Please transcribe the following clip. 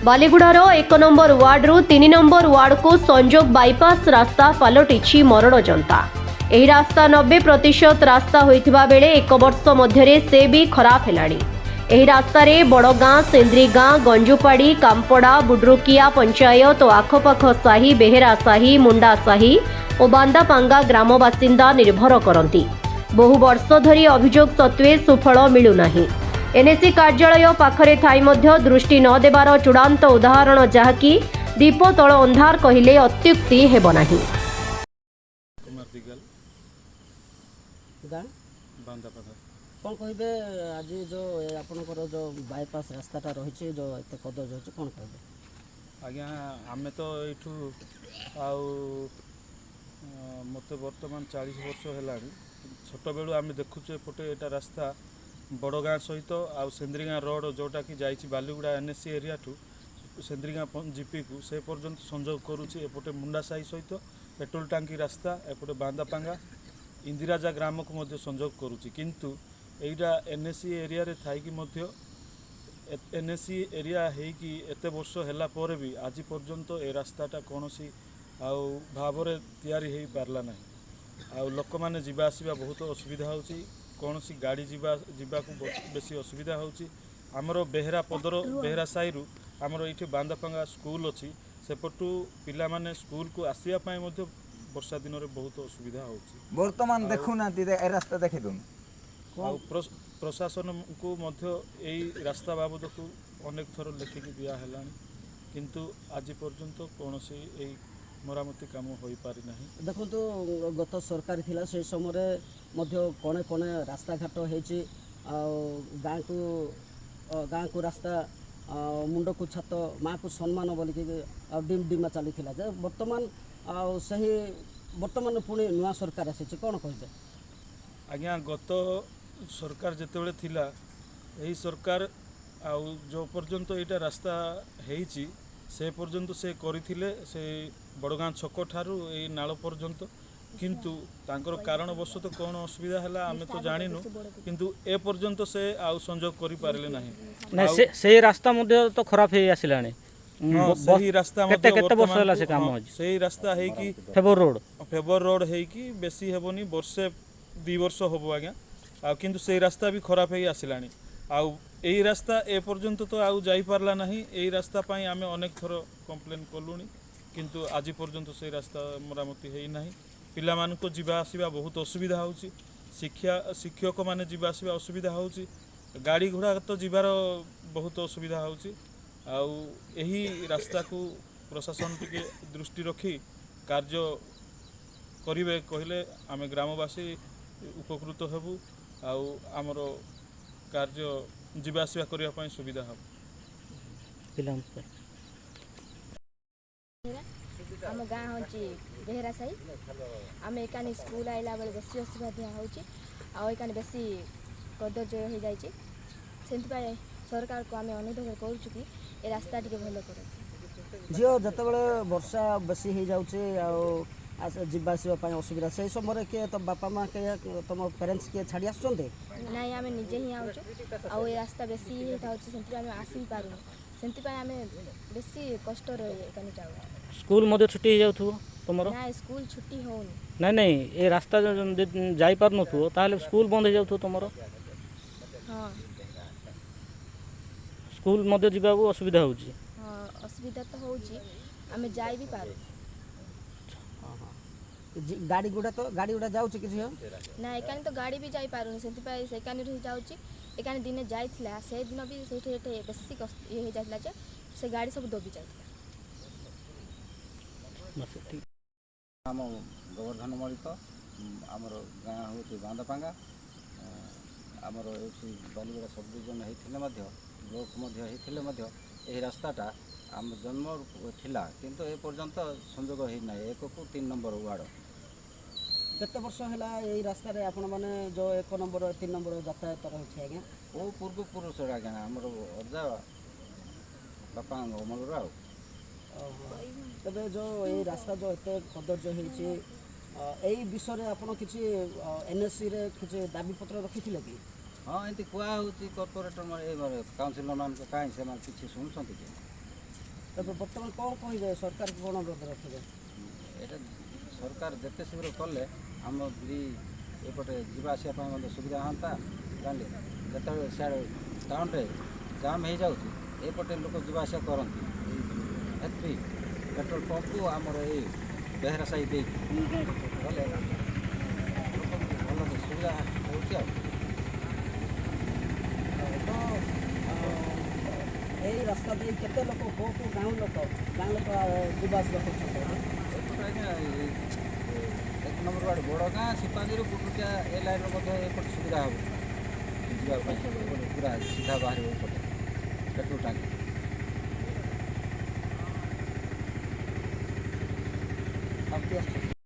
बालीगुड़ार 1 number ward 3 number ward को संजोग bypass रास्ता पलटि मरण जनता। यह रास्ता 90% रास्ता होइथिबा बेले 1 वर्ष मध्यरे से भी खराब हेलाणी। यह रास्ता रे बड़गाँ, सेन्द्री गाँ, गंजुपाड़ी, कामपड़ा, बुड्रुकिया पंचायत और आखपाख साही, बेहेरा साही, मुंडा साही और बांदापांगा ग्राम बासिंदा निर्भर करती। बहु वर्ष धरी अभियोग सत्वे सुफल मिलुनाही। एनएसी कार्यालय पाखरे थाई मध्य दृष्टि न देवार चूड़ांत उदाहरण जहाँकि दीप तल अंधार कहिले अत्युक्ति हेब नाही। कौन कहे आज जो आपनकर जो बाईपास रास्ताटा रही जो एत कदज हो कौन कहे आज्ञा आम तो यू मत बर्तमान 40 वर्ष है छोट बेलू आम देखुचे एपटे यहाँ रास्ता बड़गाँ सहित आउ सेन्द्रीगाँ रोड जोटा कि जाइए बालीगुड़ा एनएससी एरिया ठू सेन्द्रीगाँ जीपी को से पर्यंत संजोग करुच्ची। एपटे मुंडा साही सहित पेट्रोल टांकी रास्ता एपटे बांदापांगा इंदिराजा ग्राम को मध्य संजोग करुच्ची। किंतु एटा एनएससी एरिया रे थाइकी मध्य एनएससी एरिया हेकी एते वर्ष हैला पर भी आज पर्यंत ए रास्ताटा कौनसी आउ भावरे तैयारी हेई पारला नहीं। आउ लोक माने जिबा आसीबा बहुत असुविधा होची। कौन सी गाड़ी जीवा को बेसी असुविधा होची। आमर बेहेरा पदर बेहेरा साई रु आमर ये बांदापांगा स्कूल अच्छी सेपटू पिला माने स्कूल को आसिया पाए मध्य वर्षा दिन में बहुत असुविधा होची। वर्तमान देखुना रास्ता देखी तुम प्रशासन को मध्य यही रास्ता बाबद को अनेक थर लिखिकी दिया है किंतु आज पर्यंत कौन सी यही मरामती काम हो पारि नहीं। देखो तो गत सरकार थिला से समय कणे कणे रास्ता घाट होती गाँ को रास्ता मुंड को छात माँ को सम्मान बोलिकी डिम डिमा चली बर्तमान सही बर्तमान पुणी नुआ सरकार आसी कौन कहे आज्ञा गत सरकार जितेबाला थिला यही सरकार आउ जो पर्यंत यहाँ रास्ता होती से पर्यंत से करथिले से बड़गाँ छक ठारू ए नाल पर्यंत किंतु तांकर कारणवश तो कौन असुविधा है आम तो जानिनु किंतु ए पर्यंत से आउ संजोग करि पारले नाही। से रास्ता मध्य तो खराब हे आसिलानी सही रास्ता मध्य केते वर्ष होला से काम होजी। सही रास्ता है कि फेबर रोड है कि बेसी हेबनी वर्षे 2 वर्ष होबो आज्ञा आ किंतु से रास्ता भी खराब हे आसिलानी। आउ यही रास्ता ए पर्यंत तो आउ जाई पारला नहीं। यही रास्ता पाई आमे अनेक थर कंप्लेन कलुनी किंतु आज पर्यंत से रास्ता मरामती है नहीं। पिला मानको जीवा आसीबा बहुत असुविधा होची। शिक्षक माने जीवा आसीबा असुविधा होची। गाड़ी घोड़ा तो जीवार बहुत असुविधा होची। आउ यही रास्ता को प्रशासन टिके दृष्टि रखी कार्य करिवे कहले आमे ग्रामवासी उपकृत हेबु आउ आमर कार्य जीवा आसीबा करिया पई सुविधा हो। आम गाँ हूँ बेहेरा साही आम एकानी स्कूल आइला बेले बेसी असुविधा होची आकानी बेसी कदर्ज हो जाए सरकार को आम अनुरोध करुचु कि ए रास्ता टी भल कर झील जिते वर्षा बेसी हो जाऊे जीवा आसवाप असुविधा से समय किए तो बापा माँ के तुम पेरेन्ट्स किए छाड़ी आसुँच ना आम निजे ही आउ रास्ता बेसी होता आम आसी पारूँ से आम बेसी कष्ट रही जाऊँ। स्कूल मध्य छुट्टी हो जाउ तुमर ना स्कूल छुट्टी होनी नहीं नहीं ये रास्ता जाई पार नथु ताले स्कूल बंद हो जाउ तुमर। हाँ स्कूल मध्य जीवा को असुविधा होची। हाँ असुविधा तो होची आम जाई भी पारू। गाड़ी गुड़ा जाऊँ कि ना एकानी तो गाड़ी भी जाई पारूनी से एकानी रही जाऊँगी एकानी दिने जाइथिला से दिन भी से बेसी ये हो जाता से गाड़ी सब दबी जाइथिला। आम गोवर्धन मलिक आमर गाँ हूँ बांदापांगा आमर ये बालीगुड़ा सब डिविजन होते ब्लॉक यही रास्ताटा आम जन्म थिला किंतु ए पर्यंत संजोग होना 1 को 3 नंबर वार्ड केते वर्ष है यही रास्ता रे आपण माने जो 1 नंबर 3 नंबर यातायात रही आज्ञा वो पूर्व पुरुष आज्ञा आमर अजा बापा अमल तबे जो ये रास्ता जो एत कदर्ज हो विषय आपड़ किसी एनएससी रे किसी दाबी पत्र रखी कि हाँ एमती कहूँ कॉर्पोरेटर काउनसिलर मान कहीं से किसी शुणुंट कि ତେବେ ବର୍ତ୍ତମାନ କ'ଣ କହିବେ ସରକାରକୁ କ'ଣ ଅନୁରୋଧ ରଖିବେ? এটা সরকার যেতে শীঘ্র করলে আমরা ବି ଏପଟେ ଯିବା ଆସିବା ପାଇଁ ମଧ୍ୟ ସୁବିଧା ହୁଅନ୍ତା। ଜାଣିଲେ ଯେତେବେଳେ ସିଆଡ଼େ ଟାଉନ୍ରେ ଜାମ୍ ହେଇଯାଉଛି ଏପଟେ ଲୋକ ଯିବା ଆସିବା କରନ୍ତି ଏଥିପାଇଁ ପେଟ୍ରୋଲ ପମ୍ପକୁ ଆମର ଏଇ ବେହେରା ସାହି ଦେଇକି ଗଲେ ଲୋକଙ୍କୁ ଭଲ ସୁବିଧା ହେଉଛି ଆଉ। ତ ଏଇ ରାସ୍ତା ଦେଇ କେତେ ଲୋକ କେଉଁ କେଉଁ ଗାଁ ଲୋକ ଯିବା ଆସିବା କରୁଛନ୍ତି? ଏପଟେ ଆଜ୍ଞା ଏକ ନମ୍ବର ୱାର୍ଡ଼ ବଡ଼ ଗାଁ ସିପାହୀରୁ ଗୁଣ୍ଡୁଚିଆ ଏ ଲାଇନ୍ର ମଧ୍ୟ ଏପଟେ ସୁବିଧା ହେବ ଯିବା ପାଇଁ ଏପଟେ ପୁରା ସିଧା ବାହାରିବ ଏପଟେ ପେଟ୍ରୋଲ ଟାଙ୍କି। ଆଉ କିଏ ଆସୁଛନ୍ତି?